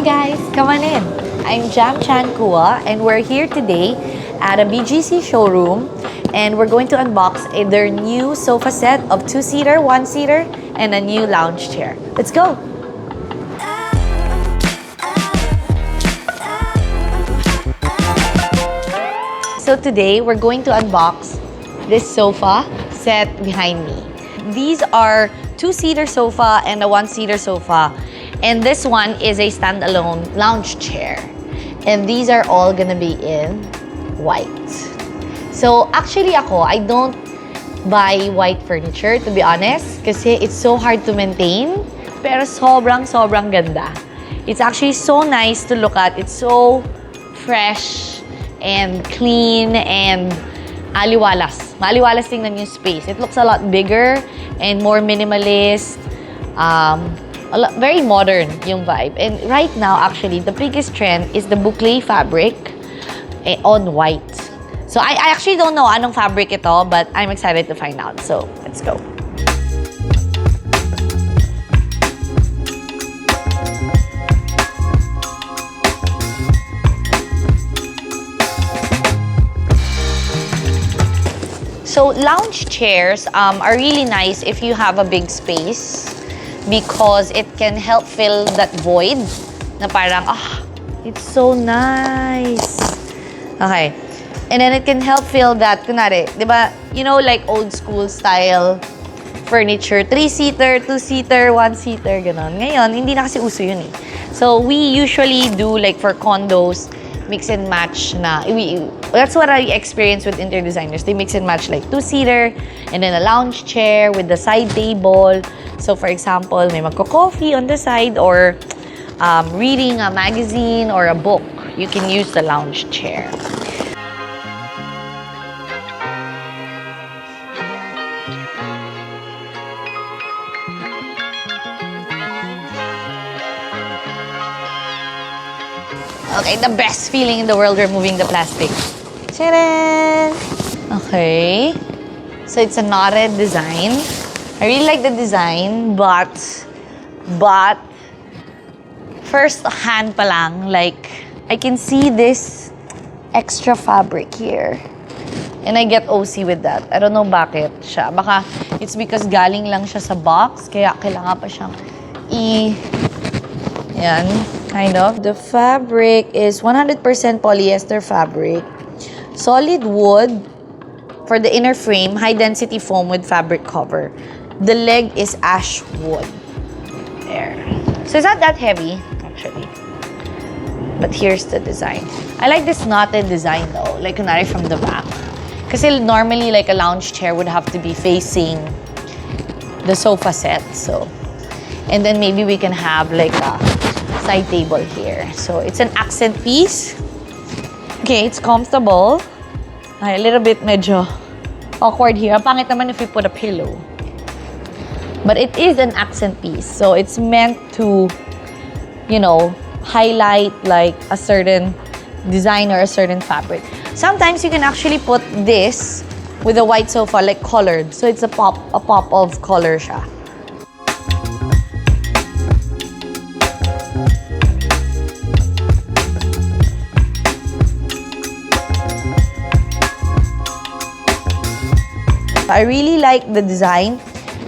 guys, come on in. I'm Jam Chan Kua and we're here today at a BGC showroom and we're going to unbox their new sofa set of 2-seater, 1-seater and a new lounge chair. Let's go! So today we're going to unbox this sofa set behind me. These are 2-seater sofa and a 1-seater sofa. And this one is a standalone lounge chair. And these are all gonna be in white. So actually I don't buy white furniture, to be honest, kasi it's so hard to maintain. Pero sobrang ganda. It's actually so nice to look at. It's so fresh and clean and aliwalas. Maaliwalas tingnan yung space. It looks a lot bigger and more minimalist. Very modern yung vibe. And right now, actually, the biggest trend is the boucle fabric on white. So I actually don't know anong fabric ito, but I'm excited to find out. So let's go. So lounge chairs are really nice if you have a big space because it can help fill that void na parang, it's so nice. Okay. And then it can help fill that, kunwari, di ba, you know, like old school style furniture, 3-seater, 2-seater, 1-seater, ganon. Ngayon, hindi na kasi uso yun eh. So we usually do like for condos, mix and match na. That's what I experience with interior designers. They mix and match like 2-seater and then a lounge chair with the side table. So for example, may magko-coffee on the side or reading a magazine or a book. You can use the lounge chair. Okay, the best feeling in the world, removing the plastic. Ta-da! Okay. So it's a knotted design. I really like the design, but first hand pa lang, like, I can see this extra fabric here. And I get OC with that. I don't know bakit siya. Baka it's because galing lang siya sa box, kaya kailangan pa siyang yan, kind of. The fabric is 100% polyester fabric. Solid wood for the inner frame, high-density foam with fabric cover. The leg is ash wood. There. So it's not that heavy, actually. But here's the design. I like this knotted design though, like kunwari from the back. Kasi normally like a lounge chair would have to be facing the sofa set, so. And then maybe we can have like a side table here. So it's an accent piece. Okay, it's comfortable. A little bit medyo awkward here. Pangit naman if we put a pillow. But it is an accent piece. So it's meant to, you know, highlight like a certain design or a certain fabric. Sometimes you can actually put this with a white sofa, like colored. So it's a pop of color siya. I really like the design.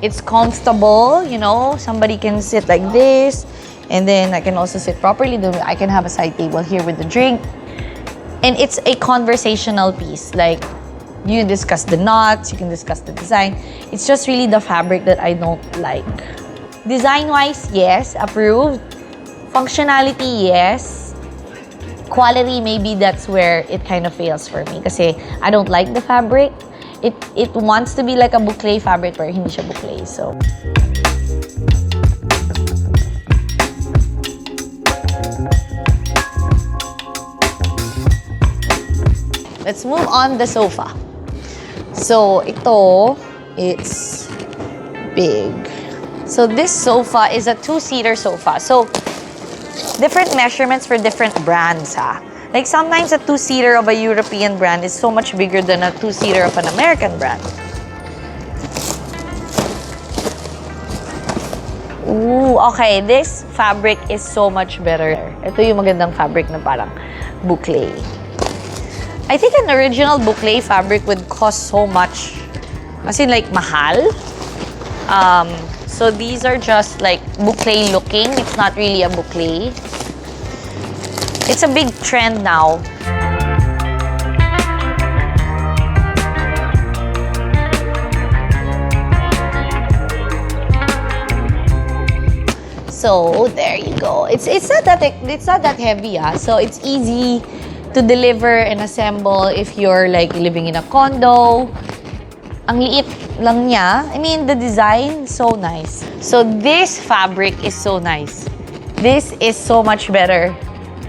It's comfortable, you know, somebody can sit like this and then I can also sit properly. I can have a side table here with the drink. And it's a conversational piece. Like, you can discuss the knots, you can discuss the design. It's just really the fabric that I don't like. Design-wise, yes, approved. Functionality, yes. Quality, maybe that's where it kind of fails for me kasi I don't like the fabric. It wants to be like a boucle fabric pero hindi siya boucle, so. Let's move on the sofa. So ito, it's big. So this sofa is a 2-seater sofa. So different measurements for different brands, ha. Like sometimes a 2-seater of a European brand is so much bigger than a 2-seater of an American brand. Ooh, okay. This fabric is so much better. Ito yung magandang fabric na parang boucle. I think an original boucle fabric would cost so much. As in, like, mahal. So these are just like boucle looking. It's not really a boucle. It's a big trend now. So there you go. It's not that heavy, so it's easy to deliver and assemble if you're like living in a condo. Ang liit lang niya. I mean, the design, so nice. So this fabric is so nice. This is so much better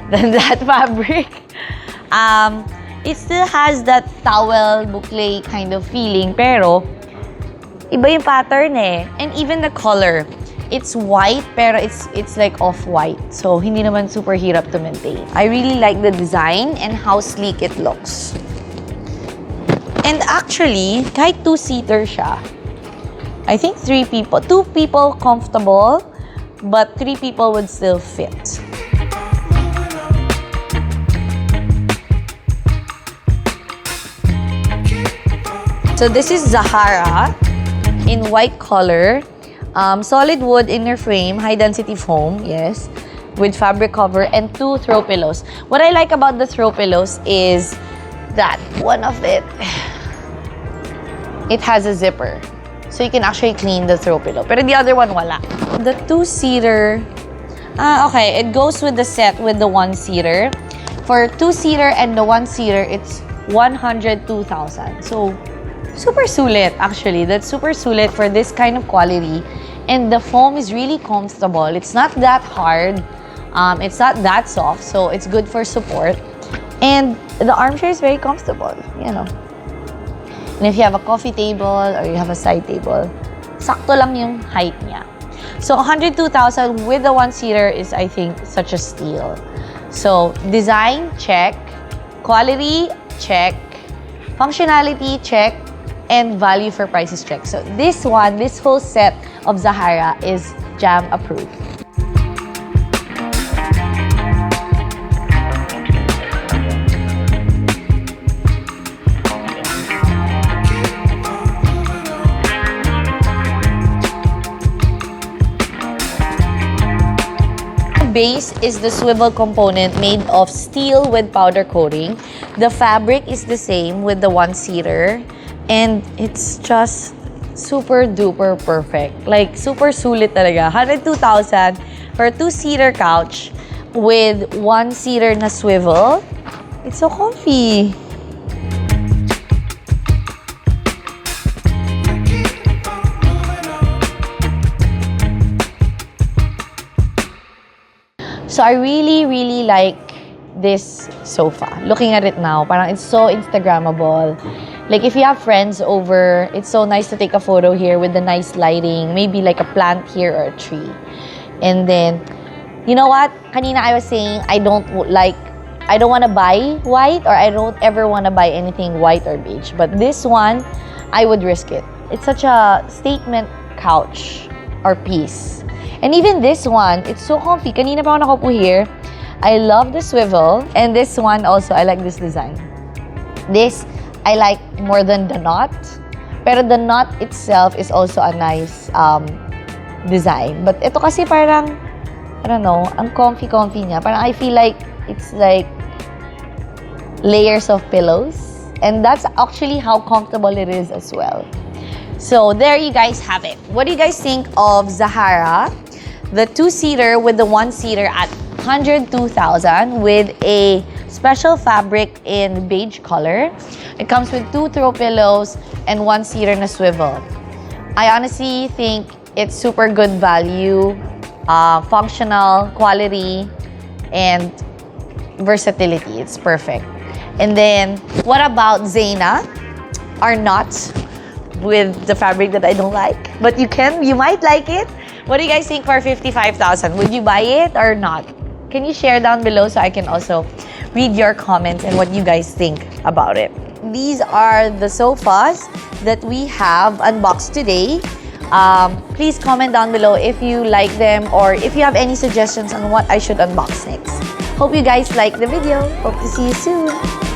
than that fabric. It still has that towel boucle kind of feeling, pero iba yung pattern eh. And even the color. It's white, pero it's like off-white. So, hindi naman super hirap to maintain. I really like the design and how sleek it looks. And actually, kahit two-seater siya. I think 3 people. 2 people comfortable, but 3 people would still fit. So, this is Zahara in white color. Solid wood inner frame, high density foam, yes, with fabric cover and 2 throw pillows. What I like about the throw pillows is that one of it has a zipper. So you can actually clean the throw pillow. Pero the other one, wala. The 2-seater, okay, it goes with the set with the 1-seater. For 2-seater and the 1-seater, it's 102,000. So, super sulit, actually. That's super sulit for this kind of quality. And the foam is really comfortable. It's not that hard. It's not that soft, so it's good for support. And the armchair is very comfortable, you know. And if you have a coffee table or you have a side table, sakto lang yung height niya. So 102,000 with the 1-seater is, I think, such a steal. So design, check. Quality, check. Functionality, check. And value for prices check. So this whole set of Zahara is jam approved. Base is the swivel component made of steel with powder coating. The fabric is the same with the 1-seater. And it's just super duper perfect. Like, super sulit talaga. 102,000 for a 2-seater couch with 1-seater na swivel. It's so comfy. So I really, really like this sofa. Looking at it now, parang it's so Instagrammable. Like, if you have friends over, it's so nice to take a photo here with the nice lighting. Maybe like a plant here or a tree. And then, you know what? Kanina I was saying, I don't want to buy white, or I don't ever want to buy anything white or beige. But this one, I would risk it. It's such a statement couch or piece. And even this one, it's so comfy. Kanina pa ako nakaupo here. I love the swivel. And this one also, I like this design. This, I like more than the knot. Pero the knot itself is also a nice design. But ito kasi parang, I don't know, ang comfy-comfy niya. Parang I feel like it's like layers of pillows. And that's actually how comfortable it is as well. So there you guys have it. What do you guys think of Zahara? The 2-seater with the 1-seater at 102,000 with a special fabric in beige color. It comes with 2 throw pillows and 1-seater na swivel. I honestly think it's super good value, functional, quality, and versatility. It's perfect. And then, what about Zaina? Or not, with the fabric that I don't like. But you might like it. What do you guys think for 55,000? Would you buy it or not? Can you share down below so I can also read your comments and what you guys think about it? These are the sofas that we have unboxed today. Please comment down below if you like them or if you have any suggestions on what I should unbox next. Hope you guys like the video. Hope to see you soon.